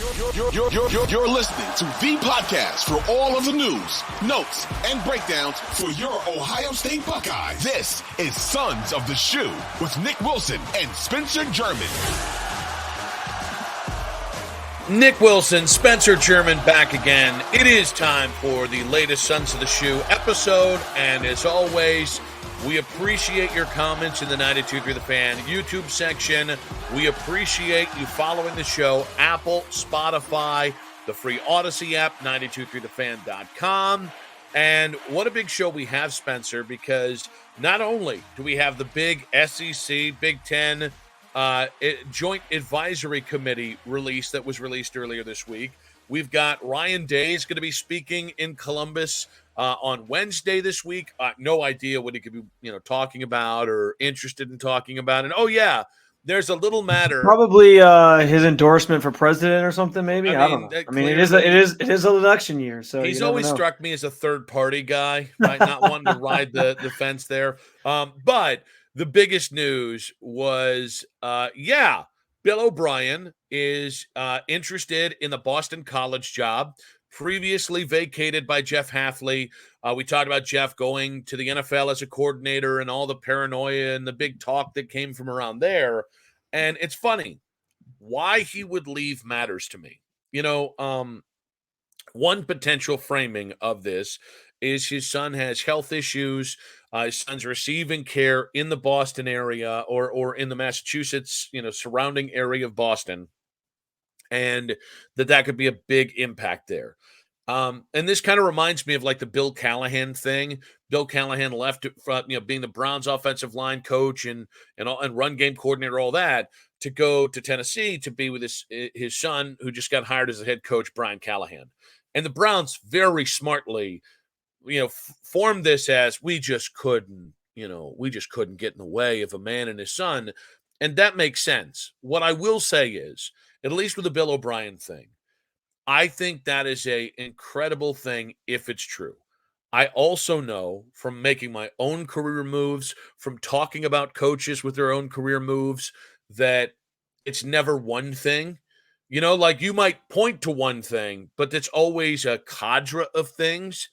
You're listening to the podcast for all of the news, notes, and breakdowns for your Ohio State Buckeyes. This is Sons of the Shoe with Nick Wilson and Spencer German. Nick Wilson, Spencer German back again. It is time for the latest Sons of the Shoe episode, and as always, we appreciate your comments in the 92.3 The Fan YouTube section. We appreciate you following the show, Apple, Spotify, the free Odyssey app, 923thefan.com. And what a big show we have, Spencer, because not only do we have the big SEC, Big Ten Joint Advisory Committee release that was released earlier this week, we've got Ryan Day is going to be speaking in Columbus on Wednesday this week. No idea what he could be, talking about or interested in talking about. And there's a little matter. Probably his endorsement for president or something. Maybe I don't know. I mean, it is an election year, so he's always struck me as a third party guy, right? Not wanting to ride the fence there. But the biggest news was, Bill O'Brien is interested in the Boston College job, previously vacated by Jeff Hafley. We talked about Jeff going to the NFL as a coordinator and all the paranoia and the big talk that came from around there. And it's funny. Why he would leave matters to me. One potential framing of this is his son has health issues. His son's receiving care in the Boston area or in the Massachusetts, surrounding area of Boston. And that could be a big impact there. And this kind of reminds me of like the Bill Callahan thing. Bill Callahan left, being the Browns offensive line coach and run game coordinator, all that, to go to Tennessee to be with his son, who just got hired as the head coach, Brian Callahan. And the Browns very smartly, formed this as we just couldn't get in the way of a man and his son. And that makes sense. What I will say is, at least with the Bill O'Brien thing, I think that is an incredible thing if it's true. I also know from making my own career moves, from talking about coaches with their own career moves, that it's never one thing. Like you might point to one thing, but it's always a cadre of things.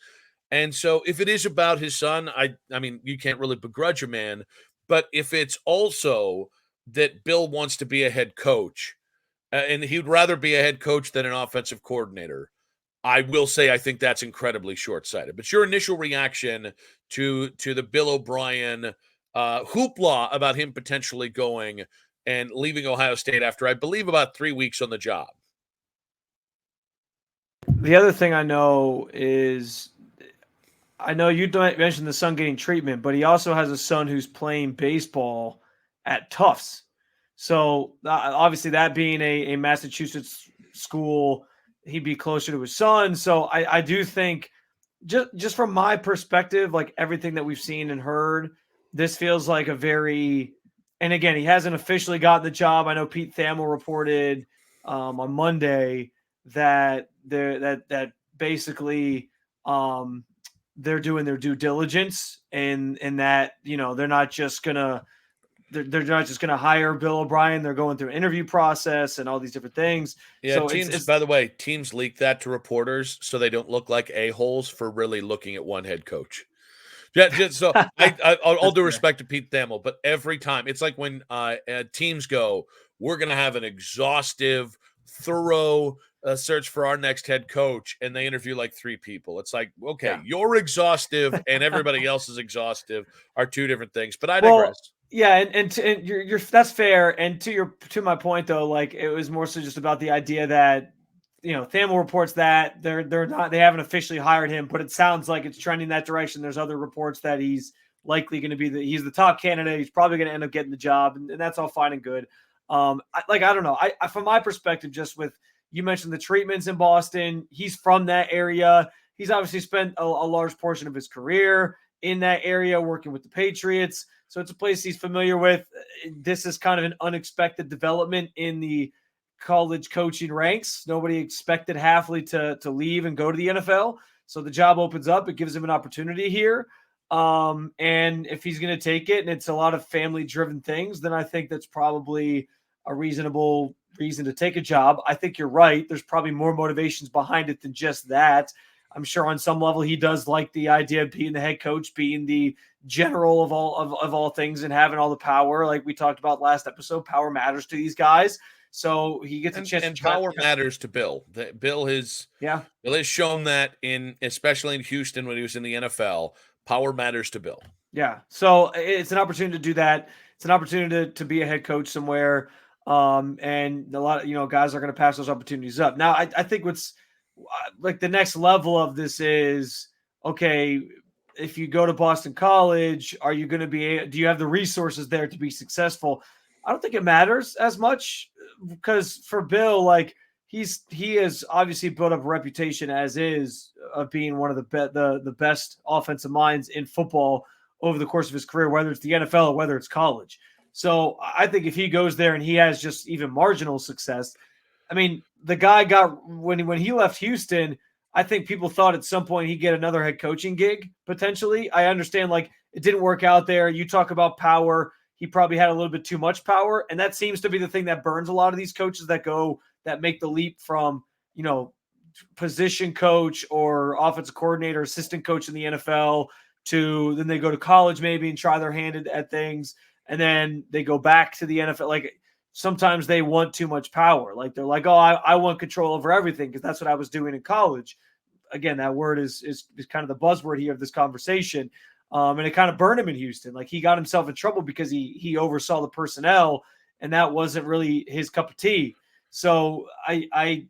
And so if it is about his son, I mean, you can't really begrudge a man. But if it's also that Bill wants to be a head coach, and he'd rather be a head coach than an offensive coordinator, I will say I think that's incredibly short-sighted. But your initial reaction to the Bill O'Brien hoopla about him potentially going and leaving Ohio State after, I believe, about 3 weeks on the job. The other thing I know is, I know you mentioned the son getting treatment, but he also has a son who's playing baseball at Tufts. So obviously that being a Massachusetts school, he'd be closer to his son. So I do think just from my perspective, like everything that we've seen and heard, this feels like a very, and again, he hasn't officially gotten the job. I know Pete Thamel reported on Monday that basically they're doing their due diligence and that, they're not just going to hire Bill O'Brien. They're going through an interview process and all these different things. Yeah, so teams, by the way, teams leak that to reporters so they don't look like a-holes for really looking at one head coach. Yeah, so all due respect to Pete Thamel, but every time, it's like when teams go, we're going to have an exhaustive, thorough search for our next head coach, and they interview like 3 people. It's like, okay, you're exhaustive and everybody else is exhaustive are 2 different things, but I digress. Yeah, and you're that's fair. And to my point though, like it was more so just about the idea that Thamel reports that they haven't officially hired him, but it sounds like it's trending that direction. There's other reports that he's likely going to be he's the top candidate. He's probably going to end up getting the job, and that's all fine and good. I don't know. I from my perspective, just with you mentioned the treatments in Boston, he's from that area. He's obviously spent a large portion of his career in that area working with the Patriots. So it's a place he's familiar with. This is kind of an unexpected development in the college coaching ranks. Nobody expected Hafley to leave and go to the NFL. So the job opens up. It gives him an opportunity here. And if he's going to take it and it's a lot of family driven things, then I think that's probably a reasonable reason to take a job. I think you're right. There's probably more motivations behind it than just that. I'm sure on some level he does like the idea of being the head coach, being the general of all things, and having all the power. Like we talked about last episode, power matters to these guys. So he gets a chance And to try. power matters to Bill. Bill Yeah. has shown that especially in Houston when he was in the NFL, power matters to Bill. Yeah. So it's an opportunity to do that. It's an opportunity to be a head coach somewhere. And a lot of, guys are going to pass those opportunities up. Now, I think what's like the next level of this is, okay, if you go to Boston College, are you going to do you have the resources there to be successful? I don't think it matters as much because for Bill, like he has obviously built up a reputation as is of being one of the best offensive minds in football over the course of his career, whether it's the NFL or whether it's college. So I think if he goes there and he has just even marginal success, I mean, the guy got when he left Houston, I think people thought at some point he'd get another head coaching gig potentially. I understand like it didn't work out there. You talk about power. He probably had a little bit too much power. And that seems to be the thing that burns a lot of these coaches that make the leap from, position coach or offensive coordinator, assistant coach in the NFL to then they go to college maybe and try their hand at things. And then they go back to the NFL. Like sometimes they want too much power. Like they're like, oh, I want control over everything because that's what I was doing in college. Again, that word is kind of the buzzword here of this conversation. And it kind of burned him in Houston. Like he got himself in trouble because he oversaw the personnel and that wasn't really his cup of tea. So I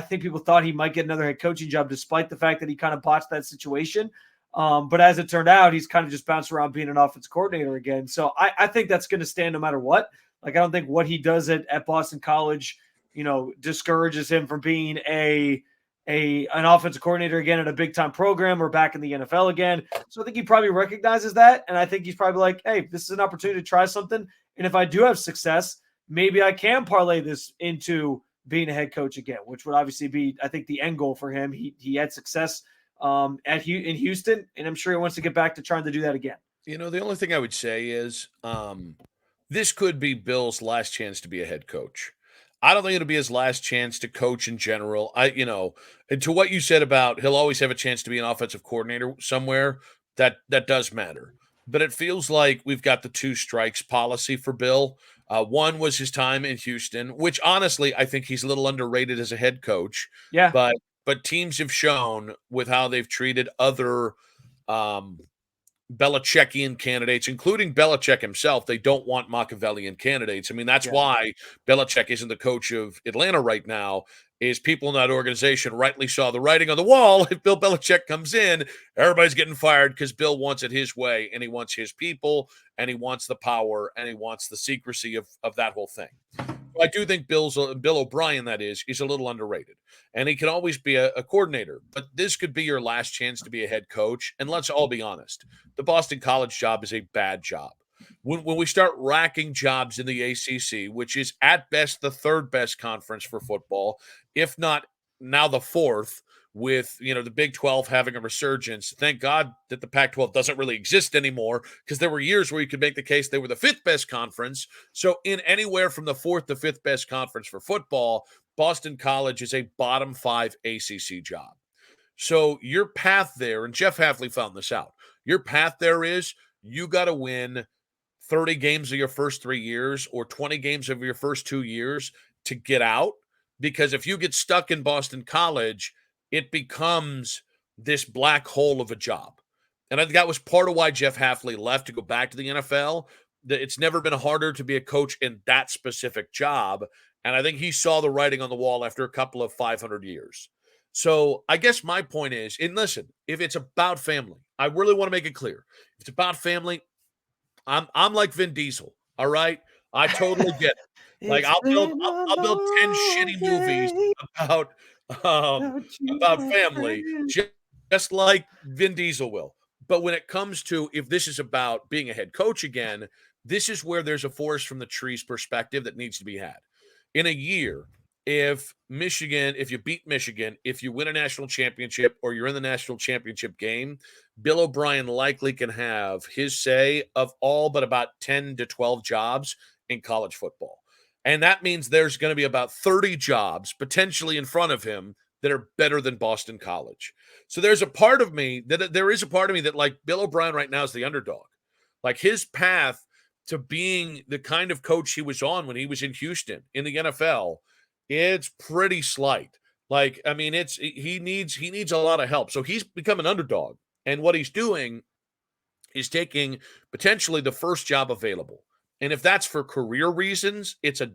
think people thought he might get another head coaching job despite the fact that he kind of botched that situation. But as it turned out, he's kind of just bounced around being an offense coordinator again. So I think that's going to stand no matter what. Like, I don't think what he does at Boston College, discourages him from being an offensive coordinator again at a big time program or back in the NFL again. So I think he probably recognizes that. And I think he's probably like, hey, this is an opportunity to try something. And if I do have success, maybe I can parlay this into being a head coach again, which would obviously be, I think, the end goal for him. He had success in Houston, and I'm sure he wants to get back to trying to do that again. The only thing I would say is this could be Bill's last chance to be a head coach. I don't think it'll be his last chance to coach in general. And to what you said about he'll always have a chance to be an offensive coordinator somewhere, that does matter. But it feels like we've got the two strikes policy for Bill. One was his time in Houston, which honestly I think he's a little underrated as a head coach. Yeah. But teams have shown with how they've treated other Belichickian candidates, including Belichick himself, they don't want Machiavellian candidates. I mean, that's why Belichick isn't the coach of Atlanta right now, is people in that organization rightly saw the writing on the wall. If Bill Belichick comes in, everybody's getting fired because Bill wants it his way, and he wants his people, and he wants the power, and he wants the secrecy of that whole thing. I do think Bill O'Brien, that is, he's a little underrated. And he can always be a coordinator. But this could be your last chance to be a head coach. And let's all be honest. The Boston College job is a bad job. When we start racking jobs in the ACC, which is at best the third best conference for football, if not now the fourth, with the Big 12 having a resurgence. Thank God that the Pac-12 doesn't really exist anymore, because there were years where you could make the case they were the fifth best conference. So in anywhere from the fourth to fifth best conference for football, Boston College is a bottom 5 ACC job. So your path there, and Jeff Hafley found this out, your path there is you got to win 30 games of your first 3 years or 20 games of your first 2 years to get out. Because if you get stuck in Boston College, it becomes this black hole of a job. And I think that was part of why Jeff Hafley left to go back to the NFL. It's never been harder to be a coach in that specific job. And I think he saw the writing on the wall after a couple of 500 years. So I guess my point is, and listen, if it's about family, I really want to make it clear. If it's about family, I'm like Vin Diesel, all right? I totally get it. Like I'll build 10 shitty movies about family, just like Vin Diesel will. But when it comes to if this is about being a head coach again, this is where there's a forest from the trees perspective that needs to be had. In a year, if you beat Michigan, if you win a national championship or you're in the national championship game, Bill O'Brien likely can have his say of all but about 10 to 12 jobs in college football. And that means there's going to be about 30 jobs potentially in front of him that are better than Boston College. So there is a part of me that like Bill O'Brien right now is the underdog. Like his path to being the kind of coach he was on when he was in Houston in the NFL, it's pretty slight. Like, I mean, he needs a lot of help. So he's become an underdog. And what he's doing is taking potentially the first job available. And if that's for career reasons, it's a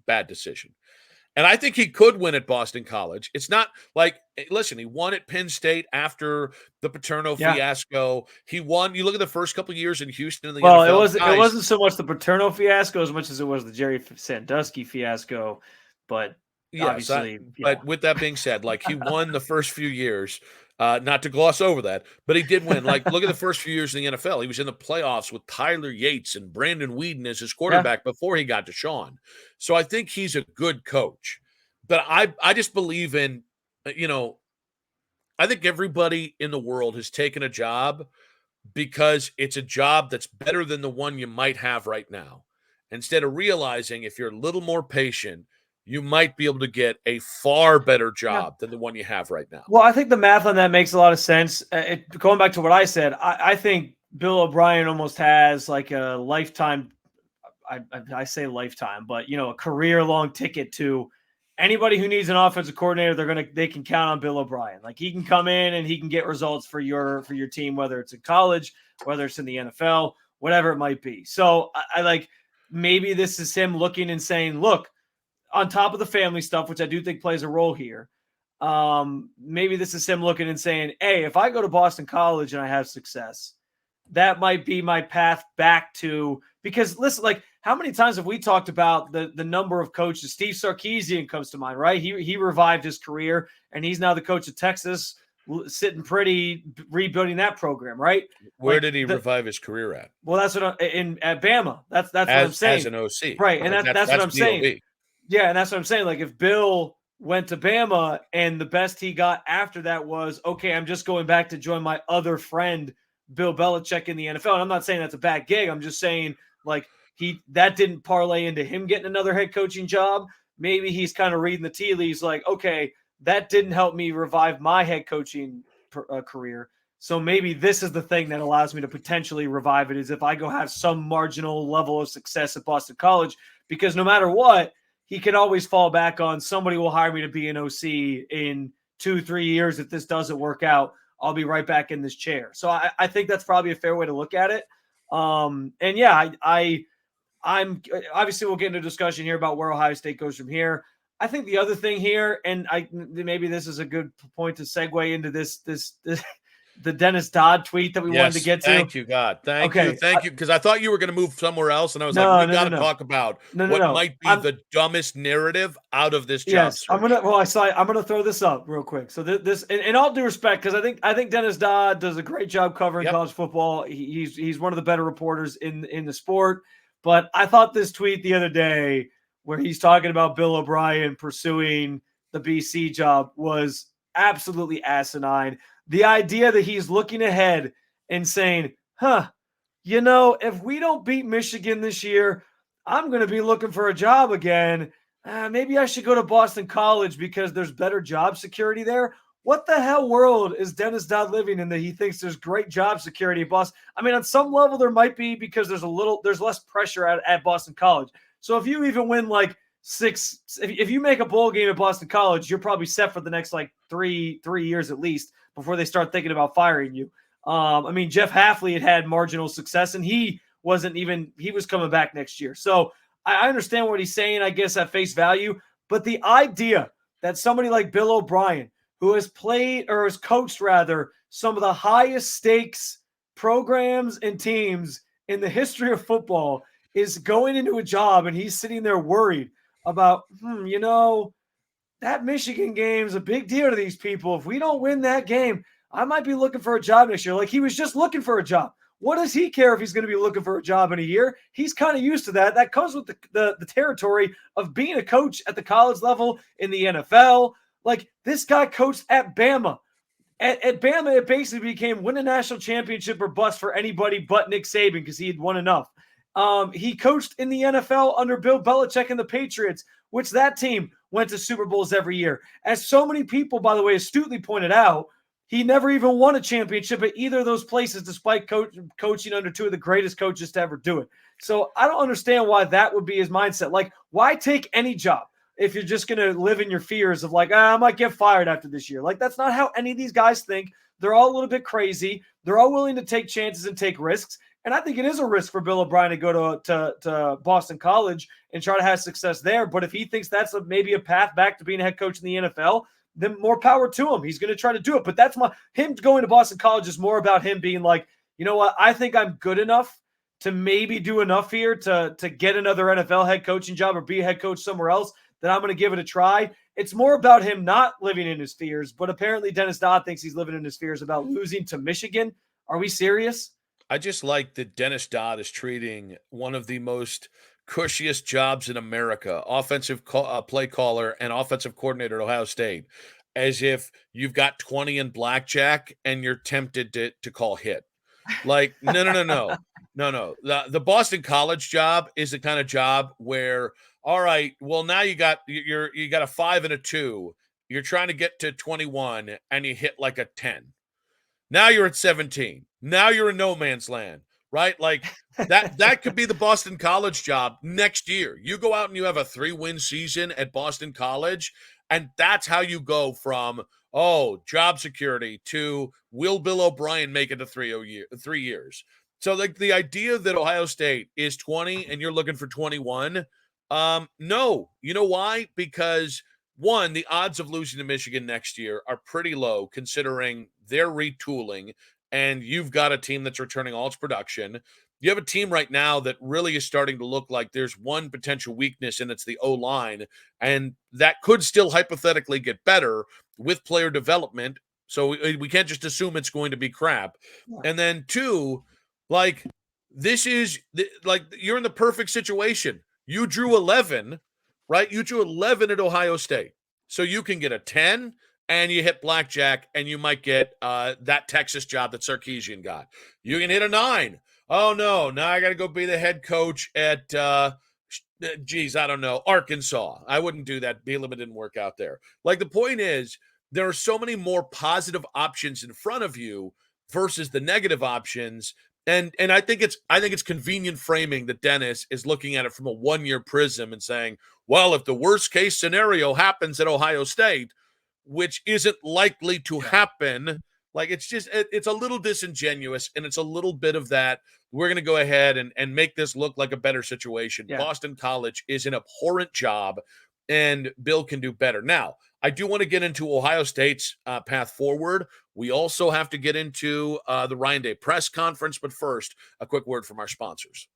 bad decision. And I think he could win at Boston College. It's not like, listen, he won at Penn State after the Paterno fiasco. He won. You look at the first couple of years in Houston in the NFL. It wasn't so much the Paterno fiasco as much as it was the Jerry Sandusky fiasco. But obviously, but with that being said, like he won the first few years. Not to gloss over that, but he did win. Like, look at the first few years in the NFL. He was in the playoffs with Tyler Yates and Brandon Weeden as his quarterback before he got to Sean. So I think he's a good coach. But I just believe in, I think everybody in the world has taken a job because it's a job that's better than the one you might have right now. Instead of realizing if you're a little more patient, you might be able to get a far better job than the one you have right now. Well, I think the math on that makes a lot of sense. Going back to what I said, I think Bill O'Brien almost has like a lifetime. I say lifetime, but a career-long ticket to anybody who needs an offensive coordinator. They can count on Bill O'Brien. Like he can come in and he can get results for your team, whether it's in college, whether it's in the NFL, whatever it might be. So I like maybe this is him looking and saying, look, on top of the family stuff, which I do think plays a role here, maybe this is him looking and saying, hey, if I go to Boston College and I have success, that might be my path back to – because, listen, like how many times have we talked about the number of coaches? Steve Sarkisian comes to mind, right? He revived his career, and he's now the coach of Texas, sitting pretty, rebuilding that program, right? Where did he revive his career at? Well, that's what at Bama. That's what I'm saying. As an OC. Right, and that's what I'm saying. Yeah, and that's what I'm saying. Like, if Bill went to Bama and the best he got after that was, okay, I'm just going back to join my other friend, Bill Belichick, in the NFL. And I'm not saying that's a bad gig. I'm just saying, like, that didn't parlay into him getting another head coaching job. Maybe he's kind of reading the tea leaves like, okay, that didn't help me revive my head coaching career. So maybe this is the thing that allows me to potentially revive it, is if I go have some marginal level of success at Boston College, because no matter what, he can always fall back on somebody will hire me to be an OC in 2-3 years. If this doesn't work out, I'll be right back in this chair. So I think that's probably a fair way to look at it. And yeah, I'm obviously we'll get into a discussion here about where Ohio State goes from here. I think the other thing here, and maybe this is a good point to segue into this the Dennis Dodd tweet that we wanted to get to. Thank you, God. Thank you. Because I thought you were going to move somewhere else, and I was we got to talk about what might be the dumbest narrative out of this job search. I'm gonna throw this up real quick. So this, in all due respect, because I think Dennis Dodd does a great job covering college football. He's one of the better reporters in the sport. But I thought this tweet the other day, where he's talking about Bill O'Brien pursuing the BC job, was absolutely asinine. The idea that he's looking ahead and saying, if we don't beat Michigan this year, I'm going to be looking for a job again. Maybe I should go to Boston College because there's better job security there. What the hell world is Dennis Dodd living in that he thinks there's great job security at Boston? I mean, on some level there might be, because there's less pressure at Boston College. So if you even win like if you make a bowl game at Boston College, you're probably set for the next like three years at least before they start thinking about firing you. I mean, Jeff Hafley had marginal success, and he was coming back next year. So I understand what he's saying, I guess, at face value. But the idea that somebody like Bill O'Brien, who has coached some of the highest stakes programs and teams in the history of football, is going into a job and he's sitting there worried about, that Michigan game is a big deal to these people. If we don't win that game, I might be looking for a job next year. Like, he was just looking for a job. What does he care if he's going to be looking for a job in a year? He's kind of used to that. That comes with the territory of being a coach at the college level in the NFL. Like, this guy coached at Bama. At Bama, it basically became win a national championship or bust for anybody but Nick Saban, because he had won enough. He coached in the NFL under Bill Belichick and the Patriots, which that team went to Super Bowls every year. As so many people, by the way, astutely pointed out, he never even won a championship at either of those places, despite coaching under two of the greatest coaches to ever do it. So I don't understand why that would be his mindset. Like, why take any job if you're just going to live in your fears of like, I might get fired after this year? Like, that's not how any of these guys think. They're all a little bit crazy. They're all willing to take chances and take risks. And I think it is a risk for Bill O'Brien to go to Boston College and try to have success there. But if he thinks that's maybe a path back to being a head coach in the NFL, then more power to him. He's going to try to do it. But that's him going to Boston College is more about him being like, you know what? I think I'm good enough to maybe do enough here to get another NFL head coaching job or be a head coach somewhere else, that I'm going to give it a try. It's more about him not living in his fears. But apparently Dennis Dodd thinks he's living in his fears about losing to Michigan. Are we serious? I just like that Dennis Dodd is treating one of the most cushiest jobs in America, offensive play caller and offensive coordinator at Ohio State, as if you've got 20 in blackjack and you're tempted to call hit. Like, no. The Boston College job is the kind of job where, all right, well, now you got a 5 and a 2. You're trying to get to 21 and you hit like a 10. Now you're at 17. Now you're in no man's land, right? Like that could be the Boston College job next year. You go out and you have a 3-win season at Boston College, and that's how you go from, job security to will Bill O'Brien make it to 3 years? So like the idea that Ohio State is 20 and you're looking for 21, no. You know why? Because one, the odds of losing to Michigan next year are pretty low considering they're retooling and you've got a team that's returning all its production. You have a team right now that really is starting to look like there's one potential weakness, and it's the O-line. And that could still hypothetically get better with player development. So we can't just assume it's going to be crap. Yeah. And then two, like, this is like you're in the perfect situation. You drew 11, right? You drew 11 at Ohio State. So you can get a 10 and you hit blackjack and you might get that Texas job that Sarkisian got. You can hit a 9. Oh, no, now I got to go be the head coach at, I don't know, Arkansas. I wouldn't do that. Bielema didn't work out there. Like, the point is, there are so many more positive options in front of you versus the negative options. And I think it's convenient framing that Dennis is looking at it from a 1-year prism and saying, well, if the worst case scenario happens at Ohio State, which isn't likely to happen, like it's a little disingenuous, and it's a little bit of that. We're going to go ahead and make this look like a better situation. Yeah. Boston College is an abhorrent job, and Bill can do better. Now, I do want to get into Ohio State's path forward. We also have to get into the Ryan Day press conference, but first, a quick word from our sponsors.